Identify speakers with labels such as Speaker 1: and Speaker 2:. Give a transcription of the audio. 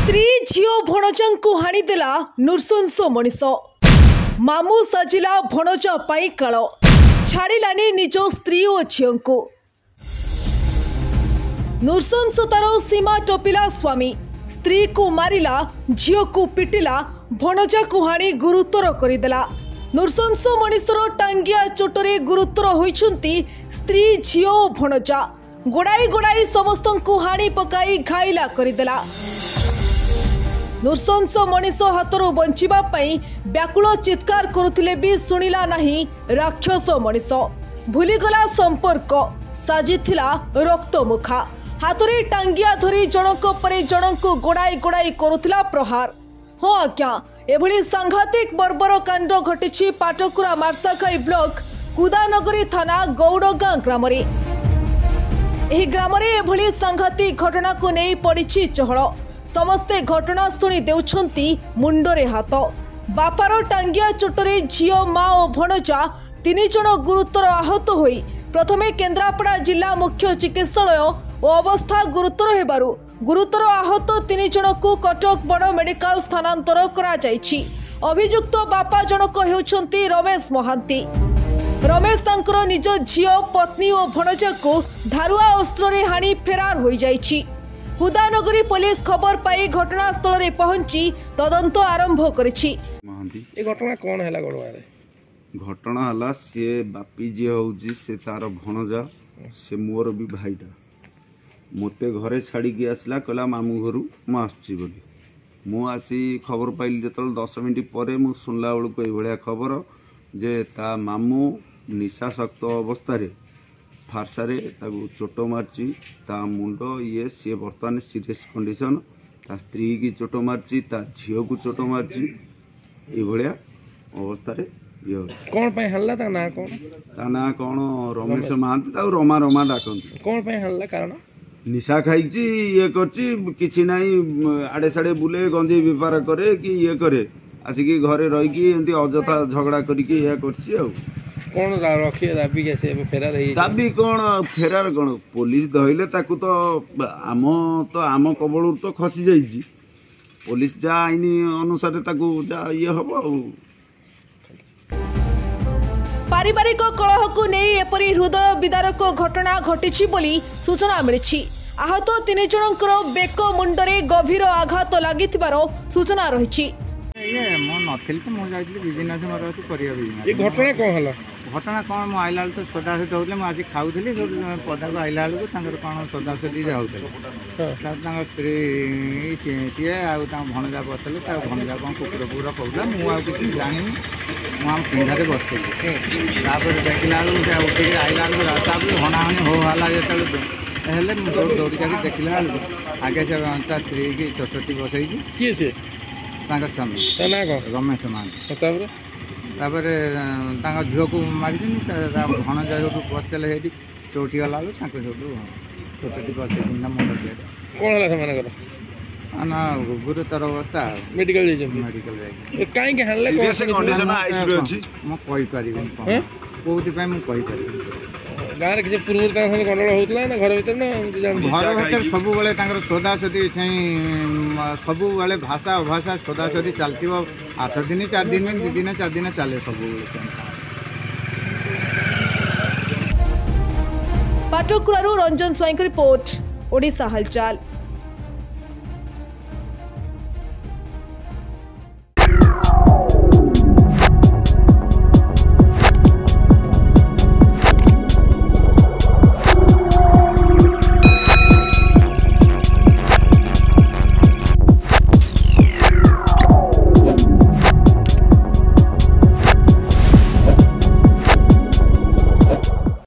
Speaker 1: स्त्री झीओ भणजांकु हाणीदेला नृशंस मनीष मामू साजिला भणजा पाई काल छाड़िलानी निज स्त्री और झीओंकु नृशंसतार सीमा टपिला स्वामी स्त्री को मारिला झीओ को पिटिला भणजा को हाणी गुरुतर करदेला नृशंस मनीषर टांगिया चोटरे गुरुतर होइछंती स्त्री झीओ और भणजा गोड़ाई गोड़ाई समस्त हाणी पकाई घाइला करदेला नृशंस मनीष हाथरू बंचिबा पई व्याकुल चित्कार करुथिले भी सुनिला नहीं राक्षस मनीष भूलीगला संपर्क साजिथिला रक्तमुखा हाथरे टांगिया धरी जनक परे जनक गोड़ाई गोड़ाई करुथिला प्रहार। हाँ आज्ञा एभली सांघातिक बर्बर कांड घटिछि पाटकुरा मार्साखाई ब्लॉक कुदानगरी थाना गौड़गां ग्राम रे। एही ग्राम रे एभली सांघातिक घटना को नहीं पड़िछि चहल समस्ते घटना शुणी देउछंती मुंडरे हाथ बापार टांगिया चोटरे झीओ माँ और भणजा तीन जन गुरुतर आहत होई प्रथमे केन्द्रापड़ा जिला मुख्य चिकित्सालय और अवस्था गुरुतर हेबारु गुरुतर आहत तीन जन को कटक बड़ मेडिकल स्थानांतर करा जायछि। अभियुक्त बापा जनक हेउछंती रमेश महांती। रमेश तांकर निज झीओ पत्नी और भणजा को धारुआ अस्त्र रे हाणी फेरार होई जायछि। कुदानगरी पुलिस खबर पाई घटनास्थल रे पहुंची तदंत आरंभ करिछि।
Speaker 2: ए घटना कोन हैला गड़वारे
Speaker 3: घटना हला से बापी जे होउजी से तार भणजा से मोर भी भाईटा मते घरे छाड़ी के आसला कहला मामू घरु मु आसुची बोली मु आसी खबर पाइली जतल 10 मिनिट परे मु सुनला बेल को ए भलिया खबर जे ता मामू निशाशक्त अवस्था रे फारसारे ताकू चोट मारची ता मुंड ये सी बर्तमान सीरियस कंडीशन ता स्त्री की चोट मारची ता झीओ को चोट मारची ए भलिया अवस्था रे ये
Speaker 2: कोन पे हल्ला ता ना कोन
Speaker 3: रमेश महांती ता रमा रमा डाकंती
Speaker 2: कोन पे हल्ला कारण
Speaker 3: निशा खाइची ये करची किछि नाही आडे साडे बुले गंजी व्यापार करे कि ये करे आसिकी घरे रही कि एंती अजथा झगड़ा करिके या करची आ
Speaker 2: कौन रखिए दाबी कैसे फेरार
Speaker 3: दाबी कौन फेरार कौन पुलिस धइले ताकू तो आम कबल तो खसी जाइए पुलिस जा आईन अनुसार ताकू जा ये हम
Speaker 1: पारिवारिक कलह को नहीं एपरी हृदय विदारक घटना घटिछि बोली सूचना मिली। आहत तीन जनकर बेक मुंडरे गभीर आघात लागिथिबार सूचना रही।
Speaker 4: ये मो नथिल तो मो जाइली बिजनेस मोर अछि करिया
Speaker 2: ये घटना कोन हला
Speaker 4: घटना कौन मो आइला तो सोदा से होले मो आज खाउथली पदा को आइला को तांकर कोन सोदा से दी जाउथले तांकर स्त्री सी आ भणजा बसले ता भणजा कोन कुकुर पूरा कहला मु आ किछ जानि मु हम पिंढा रे बसथि तापर देखिला से उठी आइला को रास्ता पे हणाहणी हो हाला जेतले हेले मु दौड़ी जाके देखिला आगे से ता स्त्री की छोटटी बसई की से स्वामी रमेश महांती झील को मारी भणजा जो बसते चौटी गला छोटी बस
Speaker 2: कौन
Speaker 4: ना गुरुतर अवस्था
Speaker 2: मेडिकल गाँव किसी पूर्व गंडगोल होता ना घर भर
Speaker 4: घर भर सब सोदासोदी सब भाषा अभाषा सोदासोदी चलती 8 दिन 4 दिन 2 दिन 4 दिन चले सब
Speaker 1: पाटकुरारू रंजन स्वाईं रिपोर्ट ओडिशा हालचाल।